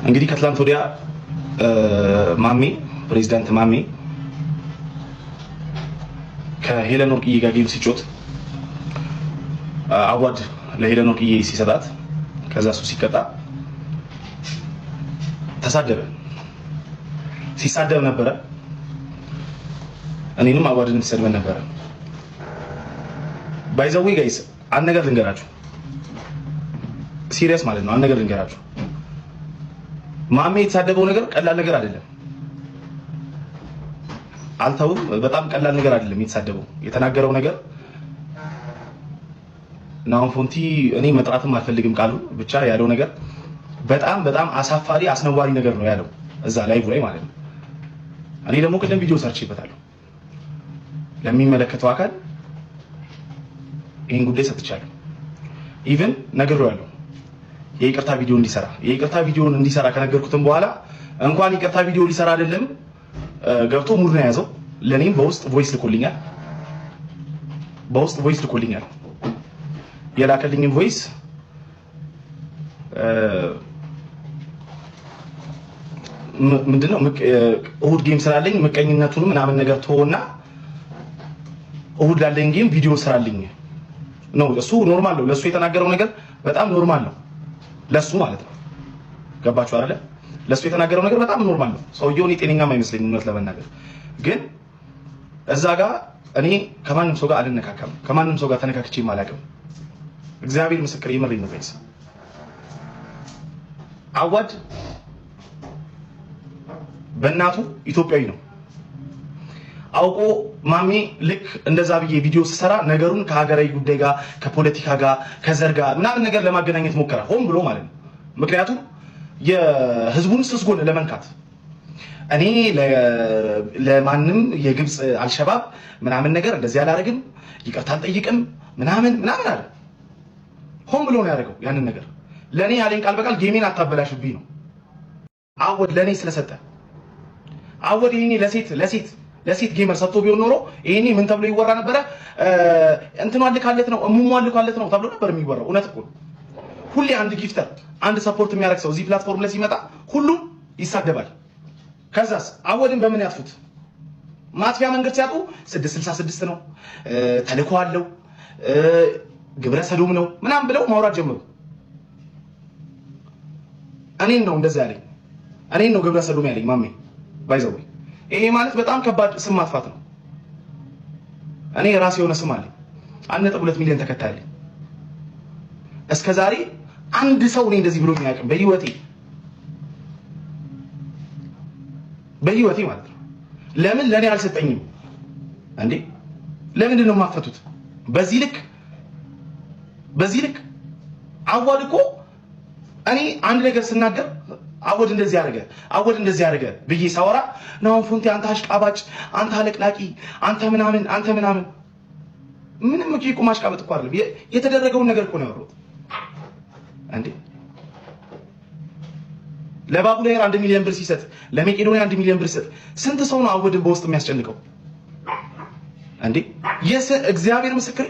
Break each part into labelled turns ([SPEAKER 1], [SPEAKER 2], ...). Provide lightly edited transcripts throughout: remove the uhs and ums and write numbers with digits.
[SPEAKER 1] እንግዲህ ከትላንት ወዲያ ማሜ ፕሬዝዳንት ማሜ ከሄለን ወርቅዬ ጋር ጌም ሲጮት አዋድ ለሄለን ወርቅዬ ሲሰጣት ከዛ እሱ ሲቀጣ ተሳደበ። ሲሳደብ ነበረ። እኔንም አዋድን ተሰድበን ነበረ። ባይዘዌ ጋይስ አንድ ነገር ልንገራችሁ፣ ሲሪየስ ማለት ነው። አንድ ነገር ልንገራችሁ፣ ማሜ የተሳደበው ነገር ቀላል ነገር አይደለም። አልተውም፣ በጣም ቀላል ነገር አይደለም የተሳደበው። የተናገረው ነገር ናውን ፎንቲ እኔ መጥራትም አልፈልግም ቃሉ ብቻ ያለው ነገር በጣም አሳፋሪ አስነዋሪ ነገር ነው ያለው እዛ ላይቭ ላይ ማለት ነው። እኔ ደግሞ ቅድም ቪዲዮ ሰርችበታለሁ ለሚመለከተው አካል ይሄን ጉዳይ ሰጥቻለሁ። ኢቭን ነግሬዋለሁ የይቅርታ ቪዲዮን እንዲሰራ ከነገርኩትም በኋላ እንኳን ይቅርታ ቪዲዮ ሊሰራ አይደለም ገብቶ ሙድ ነው ያዘው። ለኔም በውስጥ ቮይስ ልኮልኛል። የላከልኝም ቮይስ ምንድነው እሁድ ጌም ስላለኝ ምቀኝነቱን ምናምን ነገር ተወና እሁድ ላለኝ ጌም ቪዲዮ ስራልኝ ነው። እሱ ኖርማል ነው። ለሱ የተናገረው ነገር በጣም ኖርማል ነው ለሱ ማለት ነው። ገባችሁ አይደለ? ለሱ የተናገረው ነገር በጣም ኖርማል ነው። ሰውየው እኔ ጤነኛም አይመስለኝም እውነት ለመናገር። ግን እዛ ጋር እኔ ከማንም ሰው ጋር አልነካካም፣ ከማንም ሰው ጋር ተነካክቼም አላውቅም። እግዚአብሔር ምስክር ይመረኝ ነው ጋይስ። አዋድ በእናቱ ኢትዮጵያዊ ነው። አውቆ ማሜ ልክ እንደዛ ብዬ ቪዲዮ ስሰራ ነገሩን ከሀገራዊ ጉዳይ ጋር ከፖለቲካ ጋር ከዘር ጋር ምናምን ነገር ለማገናኘት ሞከረ፣ ሆን ብሎ ማለት ነው። ምክንያቱም የህዝቡን ስስጎን ለመንካት እኔ ለማንም የግብፅ አልሸባብ ምናምን ነገር እንደዚህ አላደርግም፣ ይቅርታ አልጠይቅም ምናምን አለ። ሆን ብሎ ነው ያደረገው ያንን ነገር። ለኔ ያለኝ ቃል በቃል ጌሜን አታበላሽብኝ ነው አወድ ለኔ ስለሰጠ። አወድ ይሄኔ ለሴት ጌመር ሰጥቶ ቢሆን ኖሮ ይሄኔ ምን ተብሎ ይወራ ነበረ? እንትኑ አልካለት ነው እሙሙ አልካለት ነው ተብሎ ነበር የሚወራው። እውነት እኮ ሁሌ አንድ ጊፍተር አንድ ሰፖርት የሚያደርግ ሰው እዚህ ፕላትፎርም ላይ ሲመጣ ሁሉም ይሳደባል። ከዛስ አወድን በምን ያጥፉት? ማጥፊያ መንገድ ሲያጡ 666 ነው ተልኮ አለው ግብረ ሰዶም ነው ምናምን ብለው ማውራት ጀመሩ። እኔን ነው እንደዛ ያለኝ፣ እኔን ነው ግብረ ሰዶም ያለኝ ማሜ ባይዘው። ይሄ ማለት በጣም ከባድ ስም ማጥፋት ነው። እኔ ራሴ የሆነ ስም አለኝ 1.2 ሚሊዮን ተከታይ አለኝ። እስከዛሬ አንድ ሰው እኔ እንደዚህ ብሎ የሚያውቅም በህይወቴ ማለት ነው። ለምን ለኔ አልሰጠኝም እንዴ? ለምንድን ነው የማፈቱት? በዚህ ልክ አዋድ እኮ እኔ አንድ ነገር ስናገር አወድ እንደዚህ ያደረገ ብዬ ሳወራ ናውን ፎንቲ አንተ አሽቃባጭ፣ አንተ አለቅላቂ፣ አንተ ምናምን ምንም እኮ ማሽቃበጥ እኮ አይደለም። የተደረገውን ነገር እኮ ነው ያወራሁት እንዴ። ለባቡሌር 1 ሚሊዮን ብር ሲሰጥ፣ ለመቄዶንያ 1 ሚሊዮን ብር ሲሰጥ ስንት ሰው ነው አወድን በውስጥ የሚያስጨንቀው እንዴ? እግዚአብሔር ምስክር፣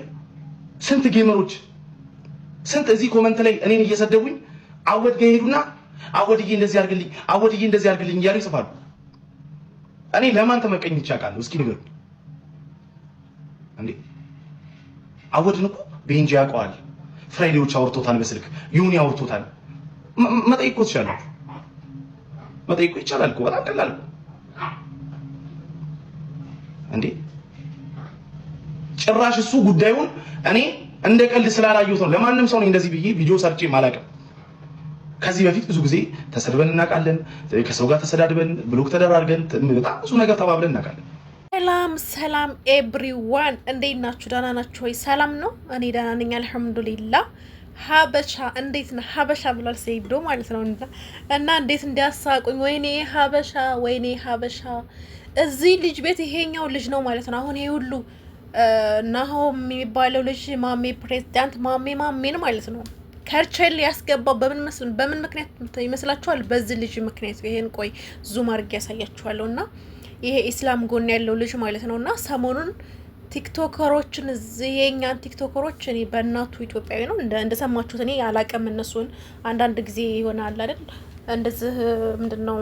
[SPEAKER 1] ስንት ጌመሮች ስንት እዚህ ኮመንት ላይ እኔን እየሰደቡኝ አወድ ጋር ሄዱና አወድዬ እንደዚህ አድርግልኝ እያሉ ይጽፋሉ። እኔ ለማን ተመቀኝቼ አውቃለሁ? እስኪ ንገሩኝ እንዴ። አወድን እኮ ቤንጂ ያውቀዋል፣ ፍራይዴዎች አውርቶታል፣ በስልክ ዩኒ አውርቶታል። መጠይቅ እኮ ትችላላችሁ፣ መጠይቅ ይቻላል እኮ በጣም ቀላል እኮ እንዴ። ጭራሽ እሱ ጉዳዩን እኔ እንደ ቀልድ ስላላየሁት ነው ለማንም ሰው እንደዚህ ብዬ ቪዲዮ ሰርቼ ማላውቅም። ከዚህ በፊት ብዙ ጊዜ ተሰድበን እናውቃለን። ከሰው ጋር ተሰዳድበን ብሎክ ተደራርገን በጣም ብዙ ነገር ተባብለን እናውቃለን።
[SPEAKER 2] ሰላም ኤቭሪዋን፣ እንዴት ናችሁ? ደህና ናችሁ ወይ? ሰላም ነው? እኔ ደህና ነኝ አልሐምዱሊላህ። ሀበሻ እንዴት ነው? ሀበሻ ብሏል ሰይዶ ማለት ነው። እና እንዴት እንዲያሳቁኝ! ወይኔ ሀበሻ እዚህ ልጅ ቤት ይሄኛው ልጅ ነው ማለት ነው። አሁን ይሄ ሁሉ ናሆም የሚባለው ልጅ ማሜ ፕሬዝዳንት ማሜን ማለት ነው ከርቸል ያስገባው በምን ምክንያት ይመስላችኋል? በዚህ ልጅ ምክንያት። ይሄን ቆይ ዙም አድርጌ ያሳያችኋለሁ። እና ይሄ ኢስላም ጎን ያለው ልጅ ማለት ነውና ሰሞኑን ቲክቶከሮችን እዚህ የኛን ቲክቶከሮች እኔ በእናቱ ኢትዮጵያዊ ነው እንደሰማችሁት እኔ ያላቀም እነሱን አንዳንድ ጊዜ ይሆናል አይደል እንደዚህ ምንድነው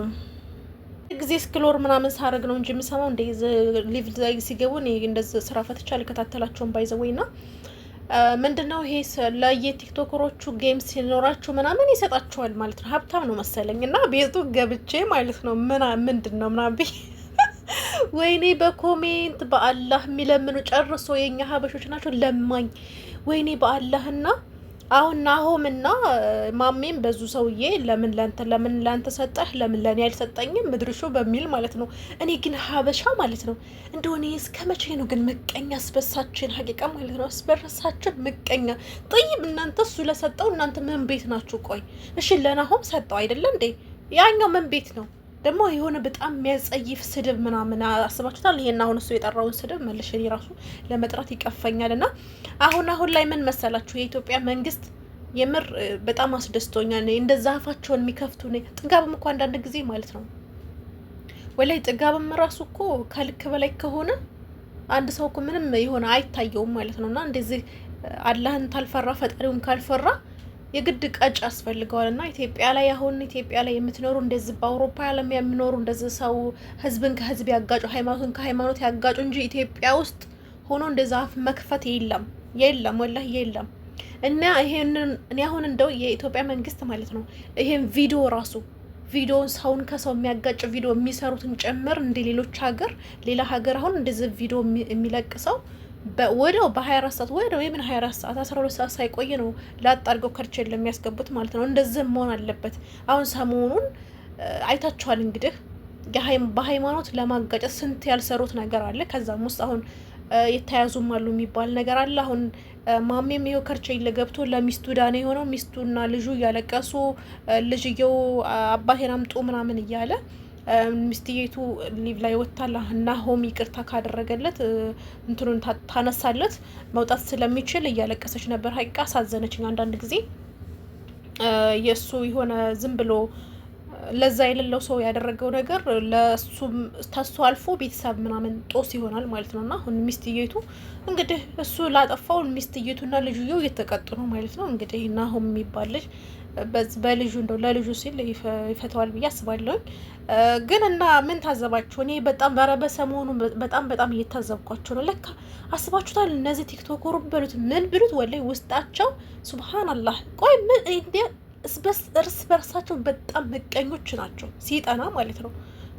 [SPEAKER 2] ጊዜ ስክሎር ምናምን ሳረግ ነው እንጂ የምሰማው እንደዚህ ሊቭ ላይ ሲገቡ እኔ እንደዚህ ስራ ፈትቻ ልከታተላቸውን ባይዘወይና ምንድነው ይሄ ለየቲክቶከሮቹ ጌም ሲኖራቸው ምናምን ይሰጣቸዋል ማለት ነው። ሀብታም ነው መሰለኝ እና ቤቱ ገብቼ ማለት ነው ምንድነው ምናምን ወይኔ በኮሜንት በአላህ የሚለምኑ ጨርሶ የኛ ሀበሾች ናቸው ለማኝ። ወይኔ በአላህና አሁን ናሆምና ማሜም በዙ ሰውዬ ለምን ላንተ ሰጠህ ለምን ለኔ አልሰጠኝም ምድርሾ በሚል ማለት ነው። እኔ ግን ሀበሻ ማለት ነው እንደሆነ እስከ መቼ ነው ግን ምቀኛ አስበሳችን ሀቂቃ ማለት ነው። አስበረሳችን ምቀኛ ጥይብ እናንተ እሱ ለሰጠው እናንተ ምን ቤት ናችሁ? ቆይ እሺ ለናሆም ሰጠው አይደለ እንዴ? ያኛው ምን ቤት ነው ደግሞ? የሆነ በጣም የሚያጸይፍ ስድብ ምናምን አስባችሁታል? ይሄን አሁን እሱ የጠራውን ስድብ መልሼ ራሱ ለመጥራት ይቀፈኛል። እና አሁን ላይ ምን መሰላችሁ የኢትዮጵያ መንግስት የምር በጣም አስደስቶኛል። እንደዛ አፋቸውን የሚከፍቱ ነው። ጥጋብም እኮ አንዳንድ ጊዜ ማለት ነው ወላይ ጥጋብም ራሱ እኮ ከልክ በላይ ከሆነ አንድ ሰው እኮ ምንም የሆነ አይታየውም ማለት ነውና እንደዚህ አላህን ታልፈራ ፈጣሪውን ካልፈራ የግድ ቀጭ ያስፈልገዋል። እና ኢትዮጵያ ላይ የምትኖሩ እንደዚህ በአውሮፓ ዓለም የሚኖሩ እንደዚህ ሰው ህዝብን ከህዝብ ያጋጩ ሃይማኖትን ከሃይማኖት ያጋጩ እንጂ ኢትዮጵያ ውስጥ ሆኖ እንደዛ አፍ መክፈት የለም ወላሂ የለም። እና ይሄንን እኔ አሁን እንደው የኢትዮጵያ መንግስት ማለት ነው ይሄን ቪዲዮን ሰውን ከሰው የሚያጋጭ ቪዲዮ የሚሰሩትን ጨምር እንደ ሌላ ሀገር አሁን እንደዚህ ቪዲዮ የሚለቅሰው ወዲያው በ24 ሰዓት ወዲያው የምን 24 ሰዓት 12 ሰዓት ሳይቆይ ነው ላጣርገው ከርቸል ለሚያስገቡት ማለት ነው። እንደዚህ መሆን አለበት። አሁን ሰሞኑን አይታችኋል እንግዲህ በሃይማኖት ለማጋጨት ስንት ያልሰሩት ነገር አለ። ከዛም ውስጥ አሁን የተያዙም አሉ የሚባል ነገር አለ። አሁን ማሜም ይኸው ከርቸል ገብቶ ለሚስቱ ዳነ የሆነው ሚስቱና ልጁ እያለቀሱ ልጅየው አባቴን አምጡ ምናምን እያለ ሚስትየቱ ሊቭ ላይ ወጣላ እና ሆም ይቅርታ ካደረገለት እንትኑን ታነሳለት መውጣት ስለሚችል እያለቀሰች ነበር። ሀቂቃ አሳዘነችኝ። አንዳንድ ጊዜ የሱ የሆነ ዝም ብሎ ለዛ የሌለው ሰው ያደረገው ነገር ለሱም ተሱ አልፎ ቤተሰብ ምናምን ጦስ ይሆናል ማለት ነውና አሁን ሚስትየቱ እንግዲህ እሱ ላጠፋው ሚስትየቱና ልጅየው እየተቀጡ ነው ማለት ነው። እንግዲህ እና ሆም የሚባል ልጅ በልጁ እንደው ለልጁ ሲል ይፈታዋል ብዬ አስባለሁ። ግን እና ምን ታዘባችሁ? እኔ በጣም በሰሞኑ በጣም እየታዘብኳቸው ነው። ለካ አስባችሁታል? እነዚህ ቲክቶከሩ በሉት ምን ብሉት ወላይ ውስጣቸው ሱብሃንአላህ። ቆይ ምን እርስ በርሳቸው በጣም ምቀኞች ናቸው። ሲጠና ማለት ነው።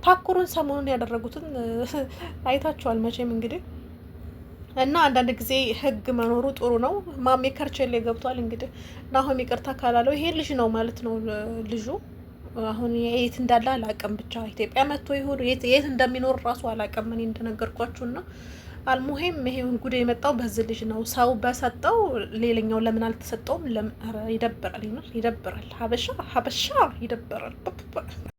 [SPEAKER 2] ታኩሩን ሰሞኑን ያደረጉትን አይታችኋል መቼም እንግዲህ እና አንዳንድ ጊዜ ህግ መኖሩ ጥሩ ነው። ማሜ ከርቸሌ ገብቷል እንግዲህ ናሆም ይቅርታ ካላለው ይሄ ልጅ ነው ማለት ነው። ልጁ አሁን የት እንዳለ አላውቅም። ብቻ ኢትዮጵያ መጥቶ ይሁን የት እንደሚኖር ራሱ አላውቅም። እኔ እንደነገርኳችሁና አልሙሄም ይሄውን ጉድ የመጣው በዚህ ልጅ ነው። ሰው በሰጠው ሌላኛው ለምን አልተሰጠውም? ይደብራል። ሀበሻ ይደብራል።